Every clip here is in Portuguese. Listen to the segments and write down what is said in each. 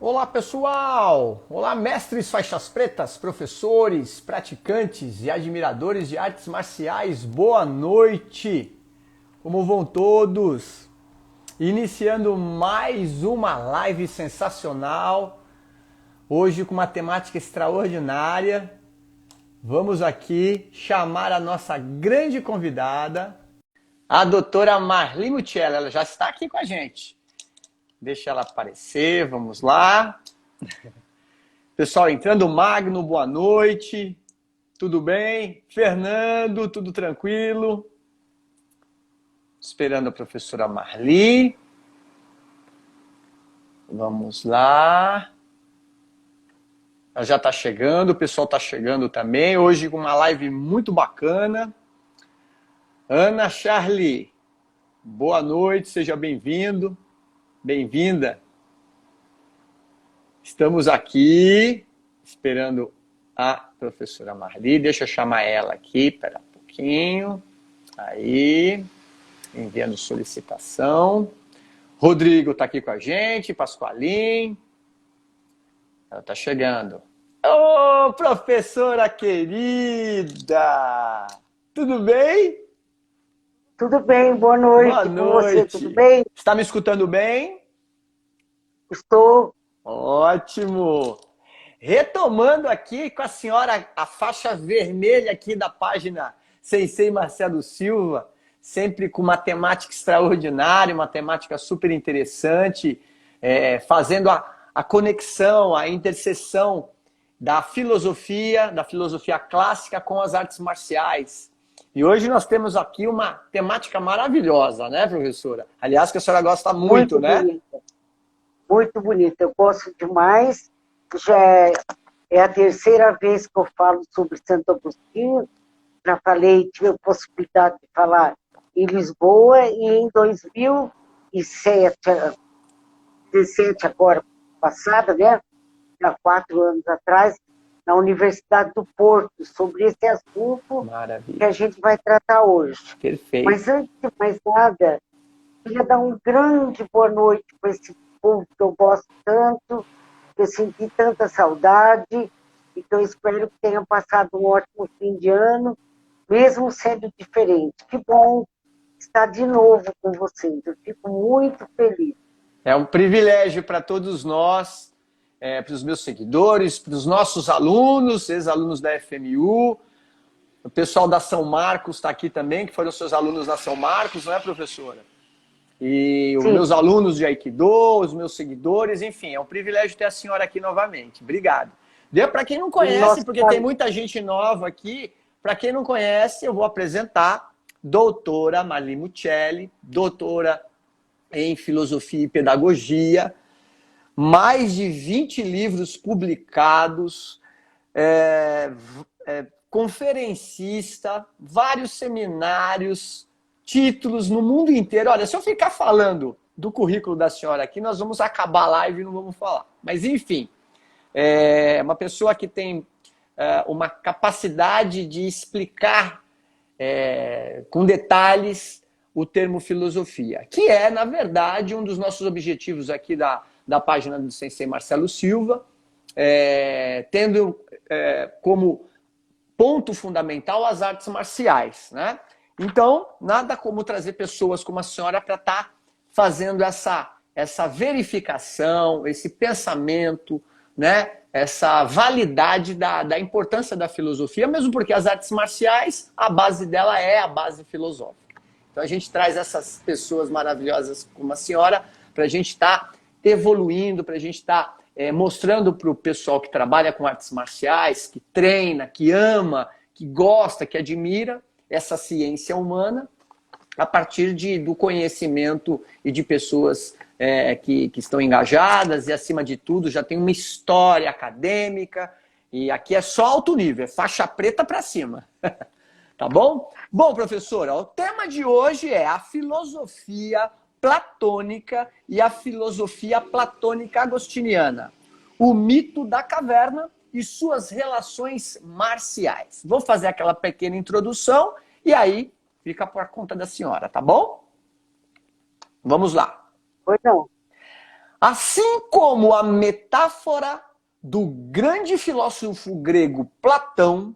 Olá pessoal! Olá mestres faixas pretas, professores, praticantes e admiradores de artes marciais, boa noite! Como vão todos? Iniciando mais uma live sensacional, hoje com uma temática extraordinária. Vamos aqui chamar a nossa grande convidada, a doutora Marli Muccielli, ela já está aqui com a gente. Deixa ela aparecer, vamos lá. Pessoal entrando, Magno, boa noite. Tudo bem? Fernando, tudo tranquilo? Esperando a professora Marli. Vamos lá. Ela já está chegando, o pessoal está chegando também. Hoje com uma live muito bacana. Ana Charlie, boa noite, seja bem-vindo. Bem-vinda. Estamos aqui esperando a professora Marli. Deixa eu chamar ela aqui, espera um pouquinho. Aí, enviando solicitação. Rodrigo está aqui com a gente, Pascoalim. Ela está chegando. Ô, professora querida! Tudo bem? Tudo bem, boa noite. Boa Com você, noite. tudo bem? Está me escutando bem? Estou. Ótimo! Retomando aqui com a senhora a faixa vermelha aqui da página Sensei Marcelo Silva, sempre com uma temática extraordinária, uma temática super interessante, fazendo a conexão, a interseção da filosofia clássica com as artes marciais. E hoje nós temos aqui uma temática maravilhosa, né, professora? Aliás, que a senhora gosta muito, né? Bonita, muito bonita. Eu gosto demais. Já é a terceira vez que eu falo sobre Santo Agostinho. Já falei, tive a possibilidade de falar em Lisboa e em 2017 agora passada, né? Há 4 anos atrás, na Universidade do Porto, sobre esse assunto Maravilha. que a gente vai tratar hoje. Perfeito. Mas antes de mais nada, queria dar uma grande boa noite para esse povo que eu gosto tanto, que eu senti tanta saudade, e que eu espero que tenham passado um ótimo fim de ano, mesmo sendo diferente. Que bom estar de novo com vocês, eu fico muito feliz. É um privilégio para todos nós, para os meus seguidores, para os nossos alunos, ex-alunos da FMU, o pessoal da São Marcos está aqui também, que foram seus alunos da São Marcos, não é, professora? E os meus alunos de Aikido, os meus seguidores, enfim, é um privilégio ter a senhora aqui novamente. Obrigado. Para quem não conhece, porque tem muita gente nova aqui, para quem não conhece, eu vou apresentar doutora Marli Muccielli, doutora em Filosofia e Pedagogia, mais de 20 livros publicados, conferencista, vários seminários, títulos no mundo inteiro. Olha, se eu ficar falando do currículo da senhora aqui, nós vamos acabar a live e não vamos falar. Mas, enfim, é uma pessoa que tem uma capacidade de explicar com detalhes o termo filosofia, que é, na verdade, um dos nossos objetivos aqui da página do Sensei Marcelo Silva, tendo como ponto fundamental as artes marciais, né? Então, nada como trazer pessoas como a senhora para estar fazendo essa verificação, esse pensamento, né? Essa validade da importância da filosofia, mesmo porque as artes marciais, a base dela é a base filosófica. Então a gente traz essas pessoas maravilhosas como a senhora para a gente estar evoluindo, para a gente estar mostrando para o pessoal que trabalha com artes marciais, que treina, que ama, que gosta, que admira essa ciência humana, a partir do conhecimento e de pessoas que estão engajadas e, acima de tudo, já tem uma história acadêmica. E aqui é só alto nível, é faixa preta para cima. Tá bom? Bom, professora, o tema de hoje é a filosofia platônica e a filosofia platônica agostiniana. O mito da caverna e suas relações marciais. Vou fazer aquela pequena introdução e aí fica por conta da senhora, tá bom? Vamos lá. Pois não. Assim como a metáfora do grande filósofo grego Platão,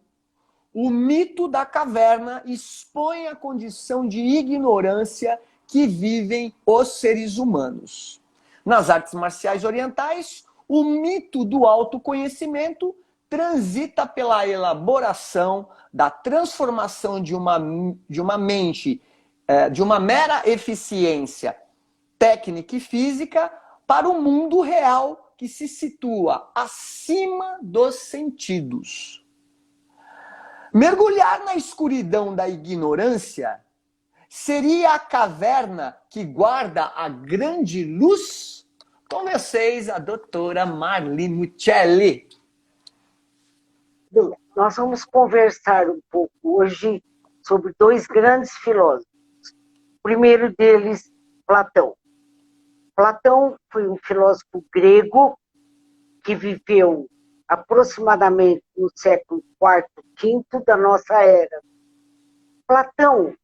o mito da caverna expõe a condição de ignorância que vivem os seres humanos. Nas artes marciais orientais, o mito do autoconhecimento transita pela elaboração da transformação de uma mente, de uma mera eficiência técnica e física para o mundo real que se situa acima dos sentidos. Mergulhar na escuridão da ignorância seria a caverna que guarda a grande luz? Com vocês, a doutora Marli Muccelli. Bem, nós vamos conversar um pouco hoje sobre dois grandes filósofos. O primeiro deles, Platão. Platão foi um filósofo grego que viveu aproximadamente no século IV, V da nossa era. Platão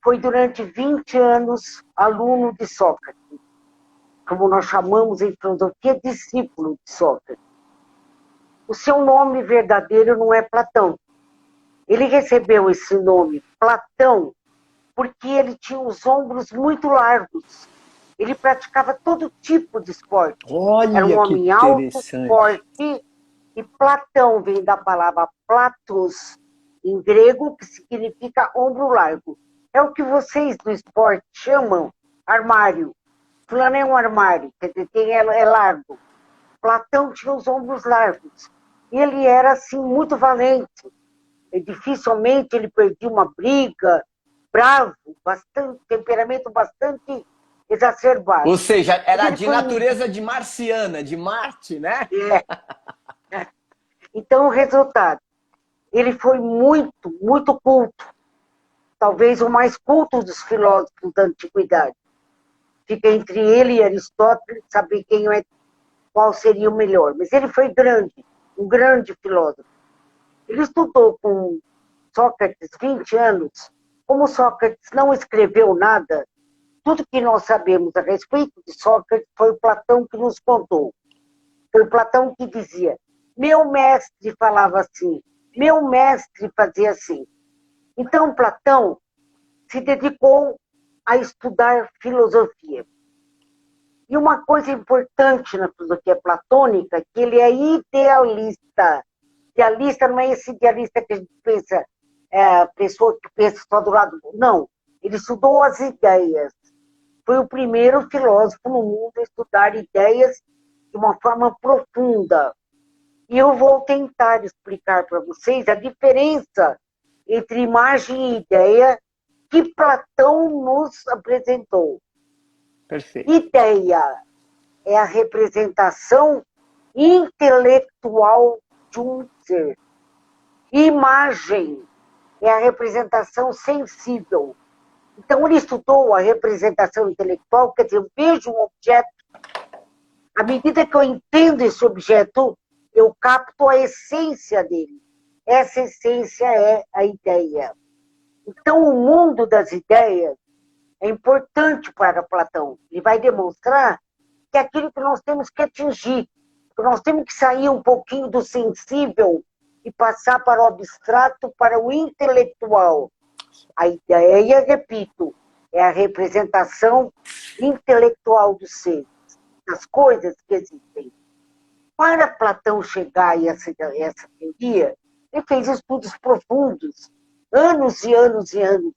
foi durante 20 anos aluno de Sócrates, como nós chamamos em filosofia, discípulo de Sócrates. O seu nome verdadeiro não é Platão. Ele recebeu esse nome, Platão, porque ele tinha os ombros muito largos. Ele praticava todo tipo de esporte. Olha, era um homem alto, forte, e Platão vem da palavra platos, em grego, que significa ombro largo. É o que vocês no esporte chamam armário. Fulano é um armário, quer dizer, é largo. Platão tinha os ombros largos. E ele era, assim, muito valente. E dificilmente ele perdia uma briga, bravo, temperamento bastante exacerbado. Ou seja, era de natureza de marciana, de Marte, né? É. Então, o resultado, ele foi muito, muito culto. Talvez o mais culto dos filósofos da antiguidade. Fica entre ele e Aristóteles saber qual seria o melhor. Mas ele foi grande, um grande filósofo. Ele estudou com Sócrates 20 anos. Como Sócrates não escreveu nada, tudo que nós sabemos a respeito de Sócrates foi o Platão que nos contou. Foi o Platão que dizia, meu mestre falava assim, meu mestre fazia assim. Então, Platão se dedicou a estudar filosofia. E uma coisa importante na filosofia platônica, que ele é idealista. Idealista não é esse idealista que a gente pensa, pessoa que pensa só do lado. Não, ele estudou as ideias. Foi o primeiro filósofo no mundo a estudar ideias de uma forma profunda. E eu vou tentar explicar para vocês a diferença entre imagem e ideia que Platão nos apresentou. Perfeito. Ideia é a representação intelectual de um ser. Imagem é a representação sensível. Então, ele estudou a representação intelectual, quer dizer, eu vejo um objeto, à medida que eu entendo esse objeto, eu capto a essência dele. Essa essência é a ideia. Então, o mundo das ideias é importante para Platão. Ele vai demonstrar que é aquilo que nós temos que atingir, que nós temos que sair um pouquinho do sensível e passar para o abstrato, para o intelectual. A ideia, repito, é a representação intelectual dos seres, das coisas que existem. Para Platão chegar a essa teoria, ele fez estudos profundos, anos e anos e anos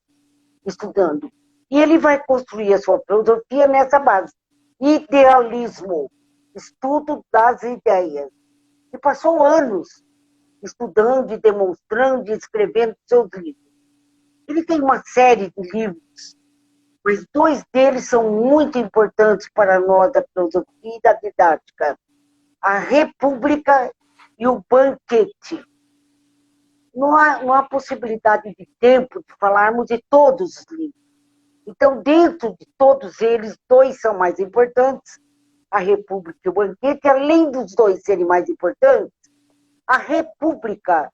estudando. E ele vai construir a sua filosofia nessa base. Idealismo, estudo das ideias. E passou anos estudando e demonstrando e escrevendo seus livros. Ele tem uma série de livros, mas dois deles são muito importantes para nós da filosofia e da didática. A República e o Banquete. Não há possibilidade de tempo de falarmos de todos os livros. Então, dentro de todos eles, dois são mais importantes, a República e o Banquete. Além dos dois serem mais importantes, a República,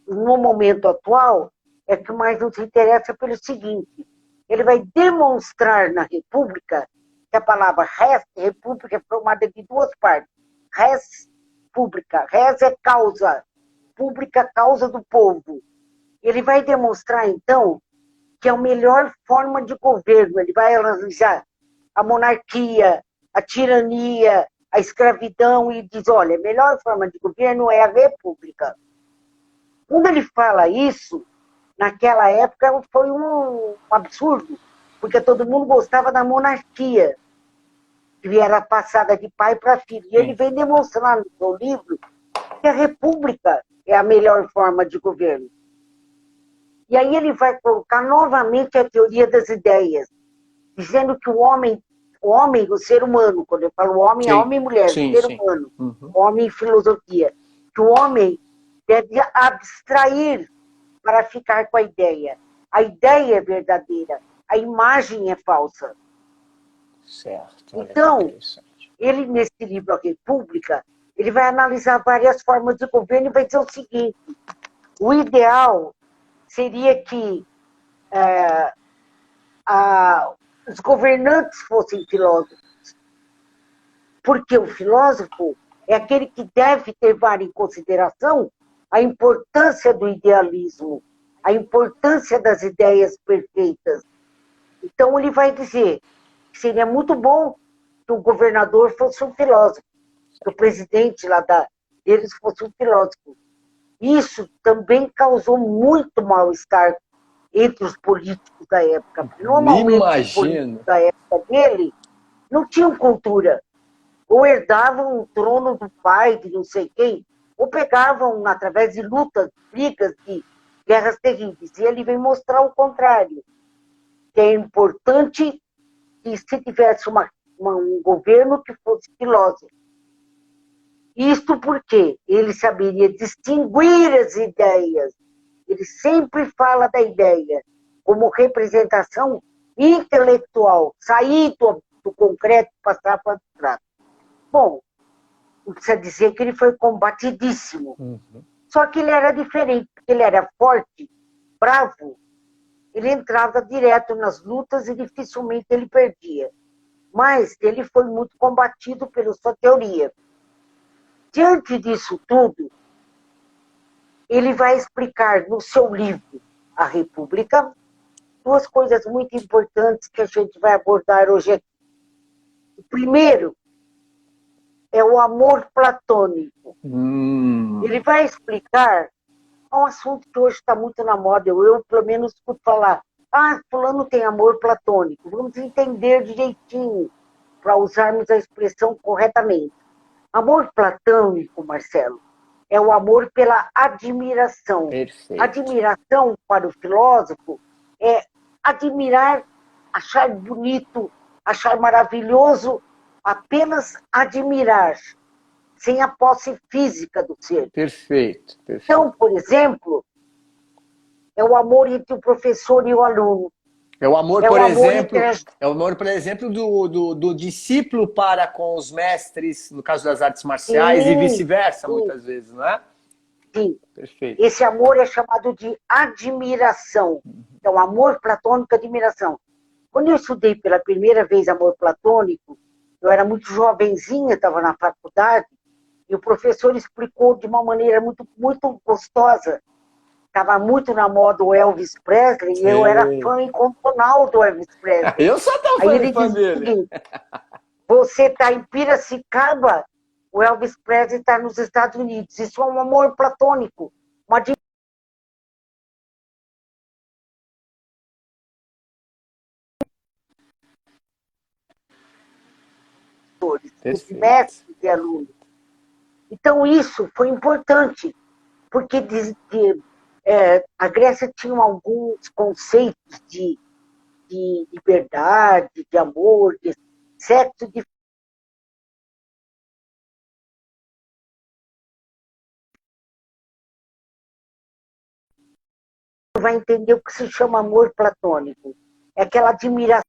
no momento atual, é que mais nos interessa pelo seguinte, ele vai demonstrar na República que a palavra res, república, é formada de duas partes. Res pública. Res é causa. Pública, causa do povo. Ele vai demonstrar, então, que é a melhor forma de governo. Ele vai analisar a monarquia, a tirania, a escravidão e diz, olha, a melhor forma de governo é a república. Quando ele fala isso, naquela época foi um absurdo, porque todo mundo gostava da monarquia, que era passada de pai para filho. E ele vem demonstrar no seu livro que a república é a melhor forma de governo. E aí ele vai colocar novamente a teoria das ideias, dizendo que o homem, o ser humano, quando eu falo homem, é homem e mulher, ser humano, homem e filosofia, que o homem deve abstrair para ficar com a ideia. A ideia é verdadeira, a imagem é falsa. Certo. Então, ele, nesse livro, A República, ele vai analisar várias formas de governo e vai dizer o seguinte, o ideal seria que os governantes fossem filósofos, porque o filósofo é aquele que deve levar em consideração a importância do idealismo, a importância das ideias perfeitas. Então, ele vai dizer que seria muito bom que o governador fosse um filósofo, que o presidente lá deles fosse um filósofo. Isso também causou muito mal-estar entre os políticos da época. Normalmente, os políticos da época dele não tinham cultura. Ou herdavam o trono do pai, de não sei quem, ou pegavam, através de lutas, brigas, de guerras terríveis. E ele vem mostrar o contrário. Que é importante que se tivesse um governo que fosse filósofo. Isto porque ele saberia distinguir as ideias. Ele sempre fala da ideia como representação intelectual, sair do concreto e passar para o abstrato. Bom, não precisa dizer que ele foi combatidíssimo. Só que ele era diferente, porque ele era forte, bravo, ele entrava direto nas lutas e dificilmente ele perdia. Mas ele foi muito combatido pela sua teoria. Diante disso tudo, ele vai explicar no seu livro, A República, duas coisas muito importantes que a gente vai abordar hoje aqui. O primeiro é o amor platônico. Ele vai explicar um assunto que hoje está muito na moda, eu pelo menos escuto falar, fulano tem amor platônico, vamos entender direitinho, para usarmos a expressão corretamente. Amor platônico, Marcelo, é o amor pela admiração. Perfeito. Admiração, para o filósofo, é admirar, achar bonito, achar maravilhoso, apenas admirar, sem a posse física do ser. Perfeito. Então, por exemplo, é o amor entre o professor e o aluno. É o amor, por exemplo, do discípulo para com os mestres, no caso das artes marciais, e vice-versa, muitas vezes, não é? Sim. Perfeito. Esse amor é chamado de admiração. Então, amor platônico, admiração. Quando eu estudei pela primeira vez amor platônico, eu era muito jovenzinha, estava na faculdade, e o professor explicou de uma maneira muito, muito gostosa. Estava muito na moda o Elvis Presley, e eu era fã incondicional do Elvis Presley. Eu sou tão fã dele. Você está em Piracicaba, o Elvis Presley está nos Estados Unidos. Isso é um amor platônico. Uma de mestres e alunos. Então, isso foi importante, porque a Grécia tinha alguns conceitos de liberdade, de amor, de sexo, vai entender o que se chama amor platônico. É aquela admiração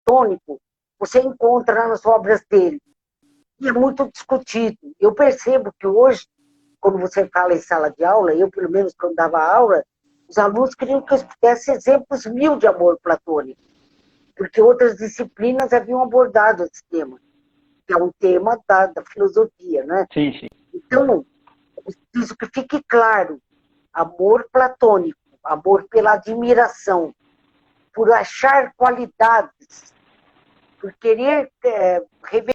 platônico, você encontra nas obras dele. E é muito discutido. Eu percebo que hoje, quando você fala em sala de aula, eu, pelo menos, quando dava aula, os alunos queriam que eu desse exemplos mil de amor platônico, porque outras disciplinas haviam abordado esse tema, que é um tema da filosofia, né? Sim, sim. Então, eu preciso que fique claro, amor platônico, amor pela admiração, por achar qualidades, por querer revelar.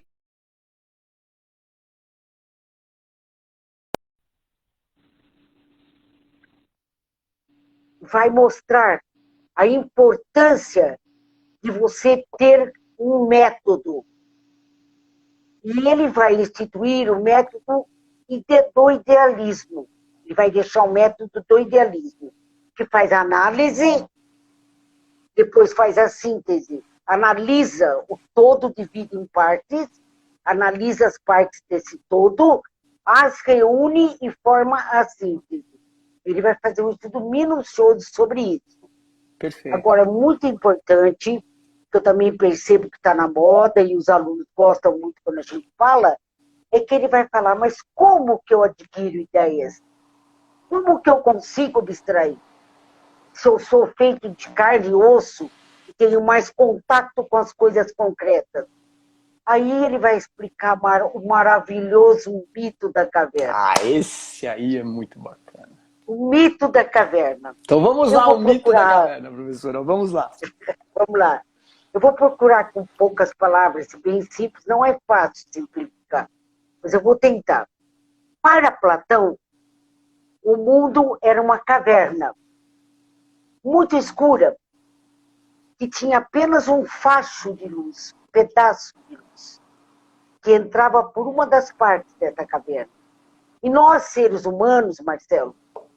Vai mostrar a importância de você ter um método. E ele vai instituir o método do idealismo. Ele vai deixar o método do idealismo, que faz análise, depois faz a síntese, analisa o todo, divide em partes, analisa as partes desse todo, as reúne e forma a síntese. Ele vai fazer um estudo minucioso sobre isso. Perfeito. Agora, muito importante, que eu também percebo que está na moda e os alunos gostam muito quando a gente fala, é que ele vai falar, mas como que eu adquiro ideias? Como que eu consigo abstrair? Se eu sou feito de carne e osso e tenho mais contato com as coisas concretas. Aí ele vai explicar o maravilhoso mito da caverna. Ah, esse aí é muito bacana. O mito da caverna. Então vamos lá, o mito da caverna, professora. Vamos lá. Vamos lá. Eu vou procurar com poucas palavras, bem simples, não é fácil simplificar, mas eu vou tentar. Para Platão, o mundo era uma caverna muito escura, que tinha apenas um facho de luz, um pedaço de luz, que entrava por uma das partes dessa caverna. E nós, seres humanos, Marcelo,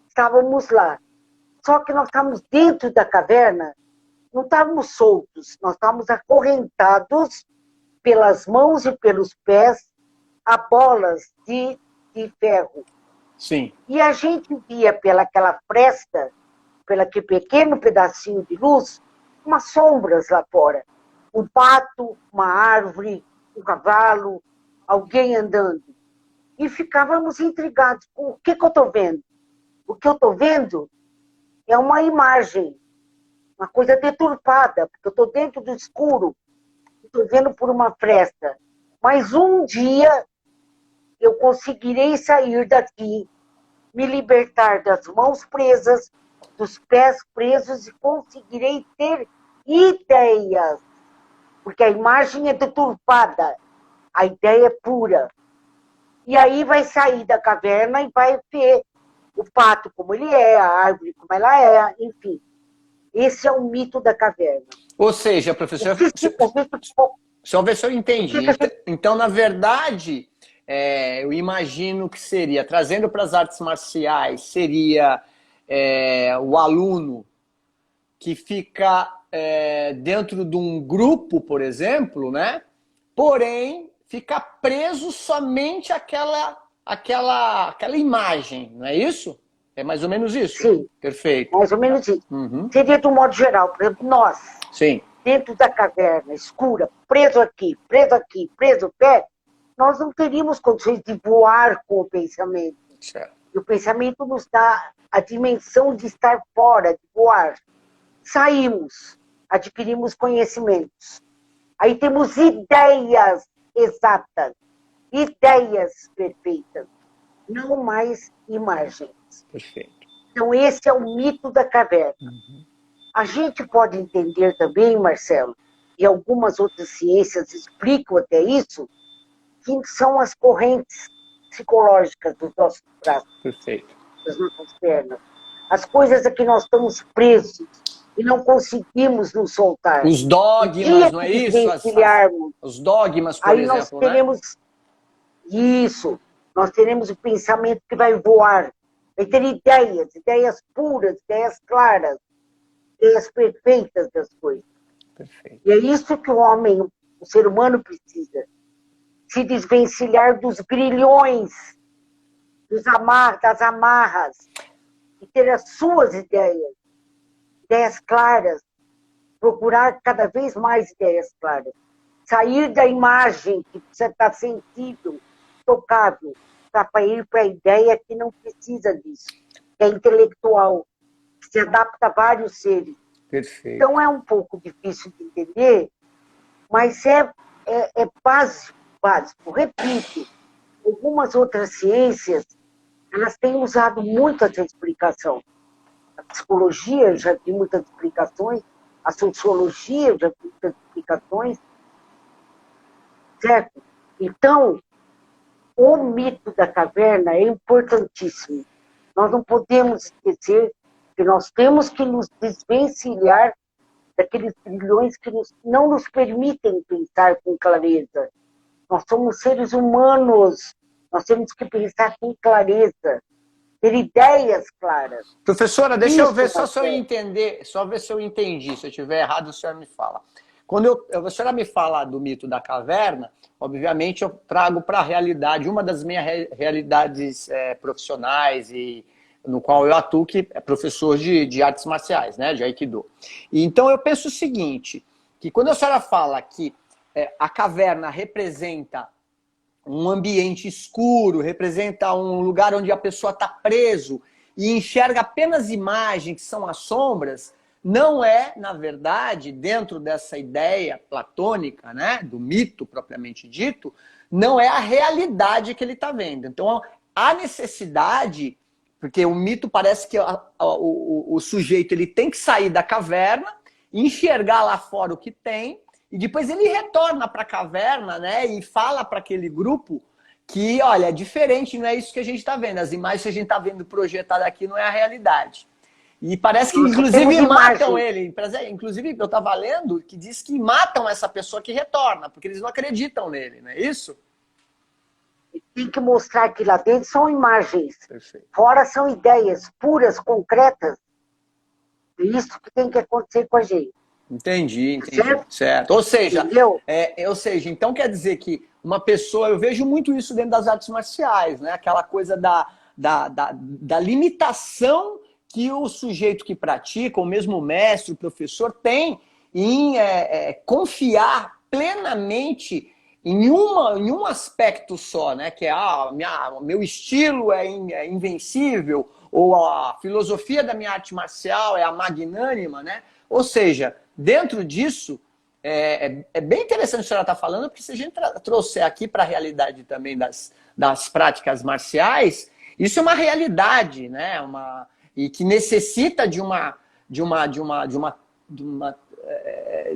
estávamos lá. Só que nós estávamos dentro da caverna, não estávamos soltos, nós estávamos acorrentados pelas mãos e pelos pés a bolas de ferro. Sim. E a gente via pelaquela fresta, pelaquele pequeno pedacinho de luz, umas sombras lá fora. Um pato, uma árvore, um cavalo, alguém andando. E ficávamos intrigados com o que eu estou vendo. O que eu estou vendo é uma imagem, uma coisa deturpada, porque eu estou dentro do escuro, estou vendo por uma fresta. Mas um dia eu conseguirei sair daqui, me libertar das mãos presas, dos pés presos e conseguirei ter ideias. Porque a imagem é deturpada, a ideia é pura. E aí vai sair da caverna e vai ver o pato como ele é, a árvore como ela é, enfim. Esse é o mito da caverna. Ou seja, professor, só ver se eu entendi. Então, na verdade, eu imagino que seria, trazendo para as artes marciais, seria o aluno que fica dentro de um grupo, por exemplo, né? Porém, fica preso somente àquela imagem, não é isso? É mais ou menos isso? Sim. Perfeito. Mais ou menos isso. Uhum. Seria de um modo geral, por exemplo, nós, sim, dentro da caverna, escura, preso aqui, preso o pé, nós não teríamos condições de voar com o pensamento. certo. E o pensamento nos dá a dimensão de estar fora, de voar. Saímos, adquirimos conhecimentos. Aí temos ideias exatas, ideias perfeitas, não mais imagens. Perfeito. Então, esse é o mito da caverna. Uhum. A gente pode entender também, Marcelo, e algumas outras ciências explicam até isso, que são as correntes psicológicas dos nossos braços, Perfeito. das nossas pernas. As coisas a que nós estamos presos e não conseguimos nos soltar. Os dogmas, não é isso? Os dogmas, por aí exemplo, nós teremos isso. Nós teremos o pensamento que vai voar, vai ter ideias puras, ideias claras, ideias perfeitas das coisas. Perfeito. E é isso que o homem, o ser humano precisa. Se desvencilhar dos grilhões, das amarras, e ter as suas ideias claras, procurar cada vez mais ideias claras. Sair da imagem que precisa estar sensível, tocável, para ir para a ideia que não precisa disso, que é intelectual, que se adapta a vários seres. Perfeito. Então é um pouco difícil de entender, mas é básico, básico. Repito, algumas outras ciências, elas têm usado muito essa explicação. A psicologia, eu já vi muitas explicações, a sociologia, eu já vi muitas explicações, certo? Então, o mito da caverna é importantíssimo. Nós não podemos esquecer que nós temos que nos desvencilhar daqueles trilhões que não nos permitem pensar com clareza. Nós somos seres humanos, nós temos que pensar com clareza, ter ideias claras. Professora, deixa eu ver Isso, só se eu entender, só ver se eu entendi. Se eu estiver errado, a senhora me fala. Quando a senhora me fala do mito da caverna, obviamente eu trago para a realidade, uma das minhas realidades profissionais e no qual eu atuo, que é professor de artes marciais, né, de Aikido. E então eu penso o seguinte, que quando a senhora fala que a caverna representa um ambiente escuro, representa um lugar onde a pessoa está preso e enxerga apenas imagens, que são as sombras, não é, na verdade, dentro dessa ideia platônica, né, do mito propriamente dito, não é a realidade que ele está vendo. Então, a necessidade, porque o mito parece que o sujeito ele tem que sair da caverna, enxergar lá fora o que tem, e depois ele retorna para a caverna, né, e fala para aquele grupo que, olha, é diferente, não é isso que a gente está vendo. As imagens que a gente está vendo projetadas aqui não é a realidade. E parece que, inclusive, matam ele. Inclusive, eu estava lendo que diz que matam essa pessoa que retorna, porque eles não acreditam nele, não é isso? Tem que mostrar que lá dentro são imagens. Perfeito. Fora são ideias puras, concretas. É isso que tem que acontecer com a gente. Entendi. Certo. Ou seja, então quer dizer que uma pessoa, eu vejo muito isso dentro das artes marciais, né? Aquela coisa da limitação que o sujeito que pratica, ou mesmo o mestre, o professor, tem em confiar plenamente em um aspecto só, né? Que é meu estilo é invencível, ou a filosofia da minha arte marcial é a magnânima, né? Ou seja, dentro disso, é bem interessante o que a senhora está falando, porque se a gente trouxer aqui para a realidade também das práticas marciais, isso é uma realidade, né? E que necessita de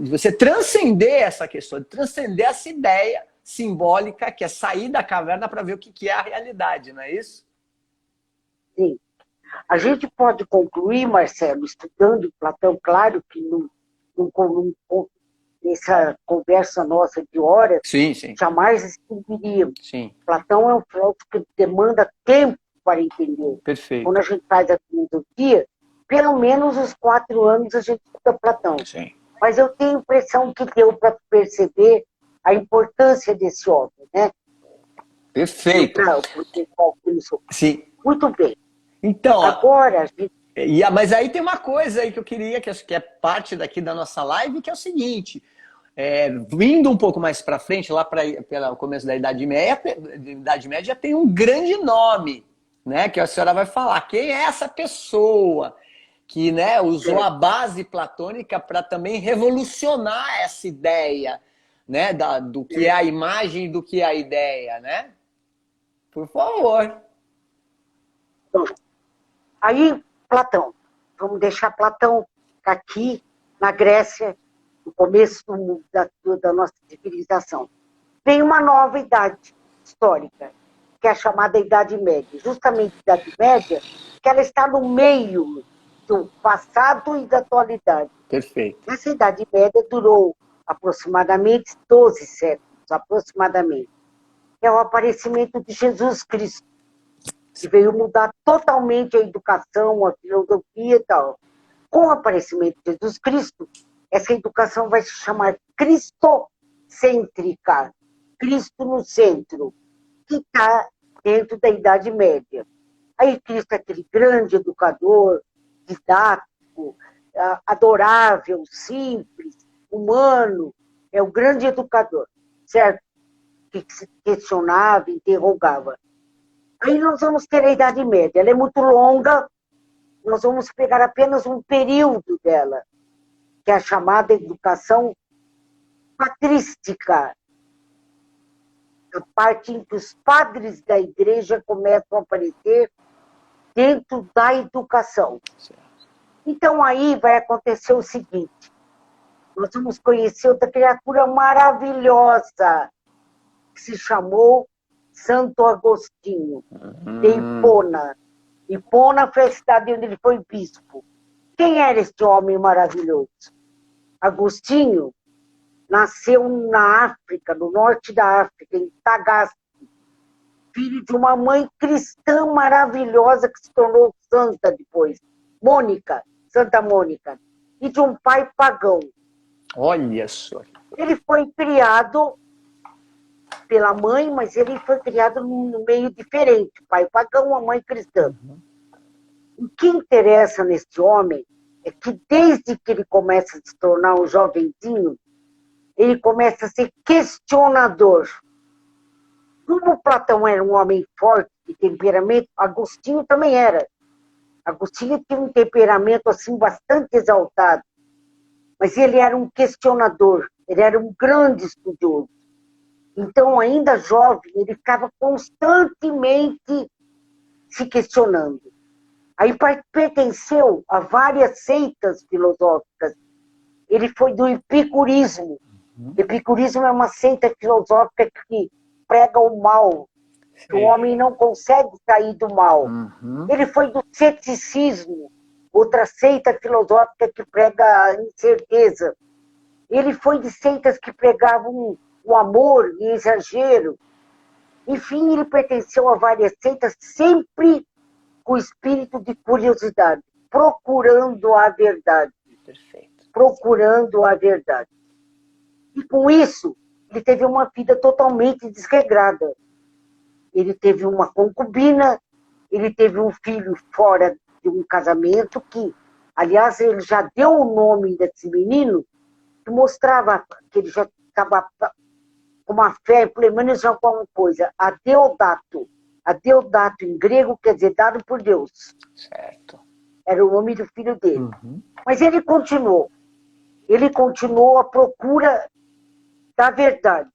você transcender essa questão, de transcender essa ideia simbólica que é sair da caverna para ver o que é a realidade, não é isso? Sim. A gente pode concluir, Marcelo, estudando Platão, claro que nessa conversa nossa de horas, sim. jamais extinguiríamos. Sim. Platão é um filósofo que demanda tempo para entender. Perfeito. Quando a gente faz a filosofia, pelo menos os 4 anos a gente estuda Platão. Sim. Mas eu tenho a impressão que deu para perceber a importância desse homem, né? Perfeito. Sim. Muito bem. Então, agora, mas aí tem uma coisa aí que eu queria, que acho que é parte daqui da nossa live, que é o seguinte, vindo um pouco mais para frente, lá pelo começo da Idade Média, tem um grande nome, né, que a senhora vai falar. Quem é essa pessoa que, né, usou a base platônica para também revolucionar essa ideia, né, do que é a imagem e do que é a ideia, né? Por favor. Aí, Platão. Vamos deixar Platão aqui, na Grécia, no começo da nossa civilização. Vem uma nova idade histórica, que é a chamada Idade Média. Justamente a Idade Média, que ela está no meio do passado e da atualidade. Perfeito. Essa Idade Média durou aproximadamente 12 séculos, aproximadamente. É o aparecimento de Jesus Cristo, que veio mudar totalmente a educação, a filosofia e tal. Com o aparecimento de Jesus Cristo, essa educação vai se chamar cristocêntrica, Cristo no centro, que está dentro da Idade Média. Aí Cristo é aquele grande educador, didático, adorável, simples, humano, é o grande educador, certo? Que se questionava, interrogava. Aí nós vamos ter a Idade Média. Ela é muito longa, nós vamos pegar apenas um período dela, que é a chamada educação patrística, a parte em que os padres da igreja começam a aparecer dentro da educação. Então aí vai acontecer o seguinte, nós vamos conhecer outra criatura maravilhosa, que se chamou Santo Agostinho, de Hipona. Hipona foi a cidade onde ele foi bispo. Quem era este homem maravilhoso? Agostinho nasceu na África, no norte da África, em Tagaste, filho de uma mãe cristã maravilhosa que se tornou santa depois, Mônica, Santa Mônica, e de um pai pagão. Olha só. Ele foi criado pela mãe, mas ele foi criado num meio diferente, pai pagão, a mãe cristã. O que interessa neste homem é que desde que ele começa a se tornar um jovenzinho, ele começa a ser questionador. Como Platão era um homem forte de temperamento, Agostinho também era. Agostinho tinha um temperamento assim bastante exaltado, mas ele era um questionador, ele era um grande estudioso. Então, ainda jovem, ele ficava constantemente se questionando. Aí pertenceu a várias seitas filosóficas. Ele foi do epicurismo. Epicurismo é uma seita filosófica que prega o mal. Que o homem não consegue sair do mal. Ele foi do ceticismo, outra seita filosófica que prega a incerteza. Ele foi de seitas que pregavam o amor e exagero. Enfim, ele pertenceu a várias seitas, sempre com o espírito de curiosidade, procurando a verdade. Perfeito. Procurando a verdade. E com isso, ele teve uma vida totalmente desregrada. Ele teve uma concubina, ele teve um filho fora de um casamento que, aliás, ele já deu o nome desse menino, que mostrava que ele já estava com uma fé, pelo menos já com alguma coisa, Adeodato. Adeodato em grego quer dizer dado por Deus. Certo. Era o nome do filho dele. Mas ele continuou à procura da verdade.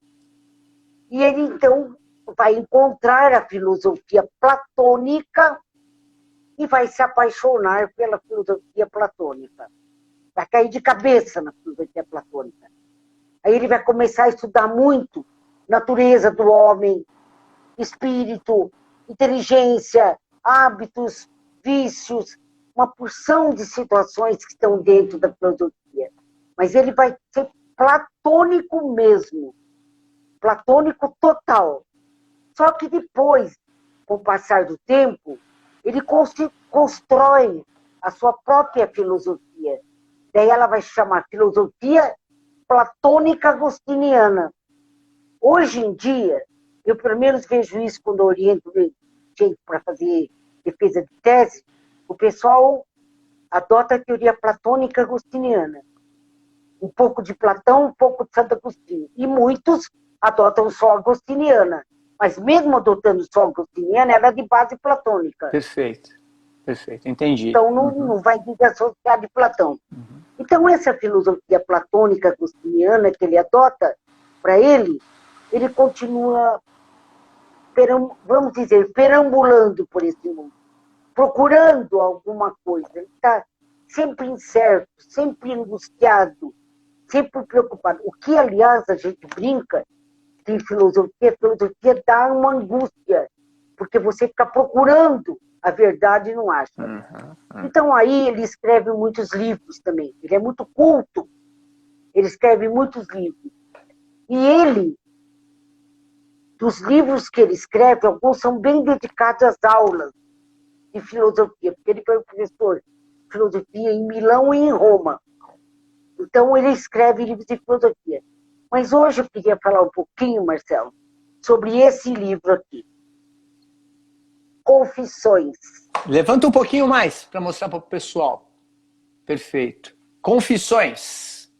E ele, então, vai encontrar a filosofia platônica e vai se apaixonar pela filosofia platônica. Vai cair de cabeça na filosofia platônica. Aí ele vai começar a estudar muito natureza do homem, espírito, inteligência, hábitos, vícios, uma porção de situações que estão dentro da filosofia. Mas ele vai ser platônico mesmo, platônico total. Só que depois, com o passar do tempo, ele constrói a sua própria filosofia. Daí ela vai se chamar filosofia platônica agostiniana. Hoje em dia, eu pelo menos vejo isso quando eu oriento gente para fazer defesa de tese, o pessoal adota a teoria platônica agostiniana. Um pouco de Platão, um pouco de Santo Agostinho. E muitos adotam só a agostiniana. Mas mesmo adotando só a agostiniana, ela é de base platônica. Perfeito. Perfeito, entendi. Então não vai desassociar de Platão. Então essa filosofia platônica agostiniana que ele adota, para ele continua, vamos dizer, perambulando por esse mundo, procurando alguma coisa. Ele está sempre incerto, sempre angustiado, sempre preocupado. O que, aliás, a gente brinca em filosofia, a filosofia dá uma angústia, porque você fica procurando a verdade e não acha. Então aí ele escreve muitos livros também. Ele é muito culto, ele escreve muitos livros. E ele, dos livros que ele escreve, alguns são bem dedicados às aulas de filosofia, porque ele foi professor de filosofia em Milão e em Roma. Então ele escreve livros de filosofia. Mas hoje eu queria falar um pouquinho, Marcelo, sobre esse livro aqui. Confissões. Levanta um pouquinho mais para mostrar para o pessoal. Perfeito. Confissões.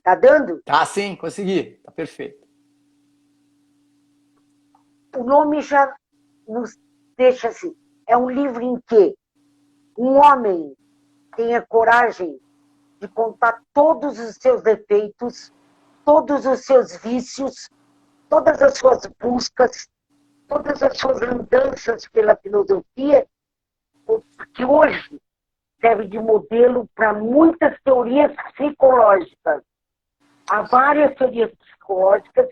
Tá dando? Tá sim, consegui. Tá perfeito. o nome já nos deixa assim. É um livro em que um homem tem a coragem de contar todos os seus defeitos, todos os seus vícios, todas as suas buscas, todas as suas andanças pela filosofia, que hoje serve de modelo para muitas teorias psicológicas. Há várias teorias psicológicas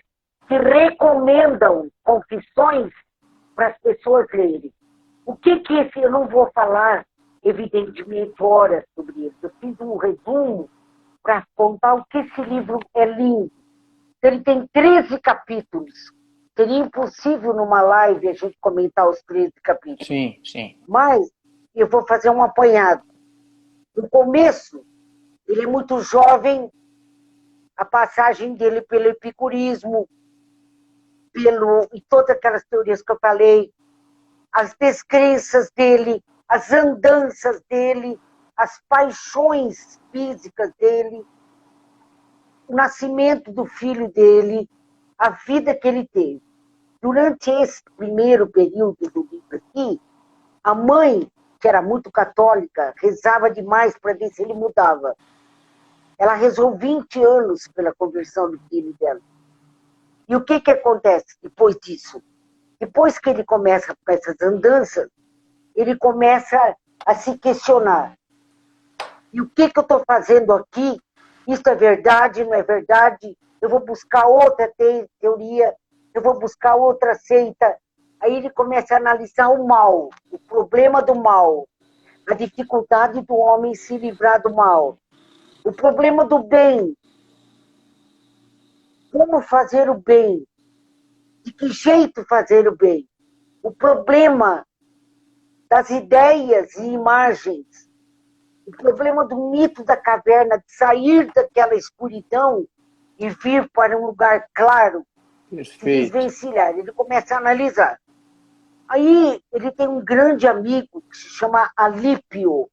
que recomendam confissões para as pessoas lerem. O que esse... Eu não vou falar, evidentemente, horas sobre isso. Eu fiz um resumo para contar o que esse livro é lindo. Ele tem 13 capítulos. Seria impossível numa live a gente comentar os 13 capítulos. Sim, sim. Mas eu vou fazer um apanhado. No começo, ele é muito jovem, a passagem dele pelo epicurismo, e todas aquelas teorias que eu falei, as descrenças dele, as andanças dele, as paixões físicas dele, o nascimento do filho dele, a vida que ele teve. Durante esse primeiro período do livro aqui, a mãe, que era muito católica, rezava demais para ver se ele mudava. Ela rezou 20 anos pela conversão do filho dela. E o que acontece depois disso? Depois que ele começa com essas andanças, ele começa a se questionar. E o que eu estou fazendo aqui? Isso é verdade, não é verdade? Eu vou buscar outra teoria, eu vou buscar outra seita. Aí ele começa a analisar o mal, o problema do mal, a dificuldade do homem se livrar do mal, o problema do bem, como fazer o bem, de que jeito fazer o bem, o problema das ideias e imagens, o problema do mito da caverna, de sair daquela escuridão e vir para um lugar claro, Perfeito. se desvencilhar. Ele começa a analisar. Aí ele tem um grande amigo que se chama Alípio.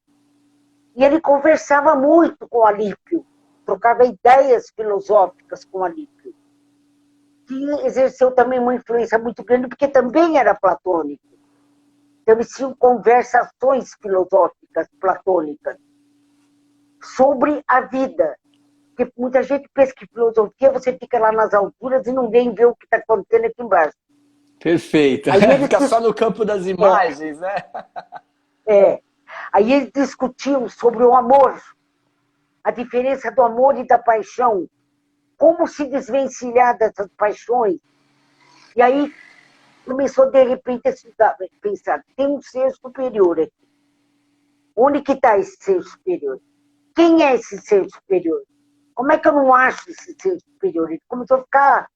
E ele conversava muito com Alípio, trocava ideias filosóficas com Alípio, que exerceu também uma influência muito grande, porque também era platônico. Então eles tinham conversações filosóficas platônicas sobre a vida. Porque muita gente pensa que filosofia você fica lá nas alturas e não vem ver o que está acontecendo aqui embaixo. Perfeito. Aí ele Fica só no campo das imagens, né? Aí eles discutiam sobre o amor, a diferença do amor e da paixão, como se desvencilhar dessas paixões. E aí começou de repente a pensar, tem um ser superior aqui. Onde que está esse ser superior? Quem é esse ser superior? Como é que eu não acho esse ser superior? Ele começou a ficar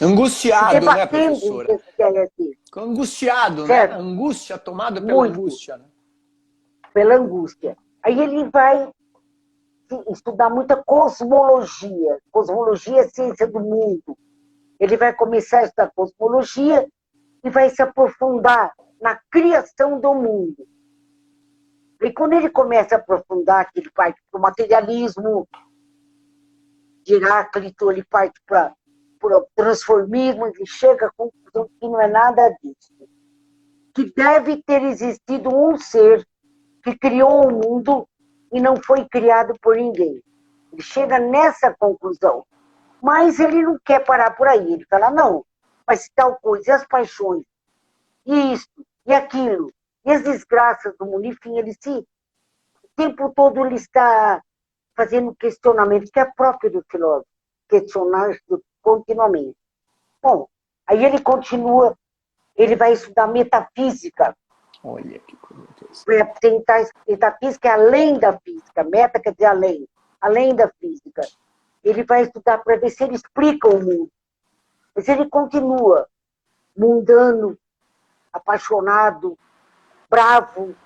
angustiado, né, professora? Ficou angustiado, certo? Né? Angústia, tomado pela angústia. Né? Pela angústia. Aí ele vai estudar muita cosmologia. Cosmologia é a ciência do mundo. Ele vai começar a estudar cosmologia e vai se aprofundar na criação do mundo. E quando ele começa a aprofundar, que ele parte para o materialismo de Heráclito, ele parte para o transformismo, ele chega à conclusão que não é nada disso. Que deve ter existido um ser que criou o mundo e não foi criado por ninguém. Ele chega nessa conclusão. Mas ele não quer parar por aí. Ele fala, não, mas tal coisa, e as paixões, e isso, e aquilo, e as desgraças do mundo, enfim, o tempo todo ele está fazendo questionamento, que é próprio do filósofo, questionar continuamente. Bom, aí ele continua, ele vai estudar metafísica. Olha que coisa. Para tentar, metafísica é além da física, meta quer dizer além da física. Ele vai estudar para ver se ele explica o mundo. Mas ele continua mundano, apaixonado, bravo,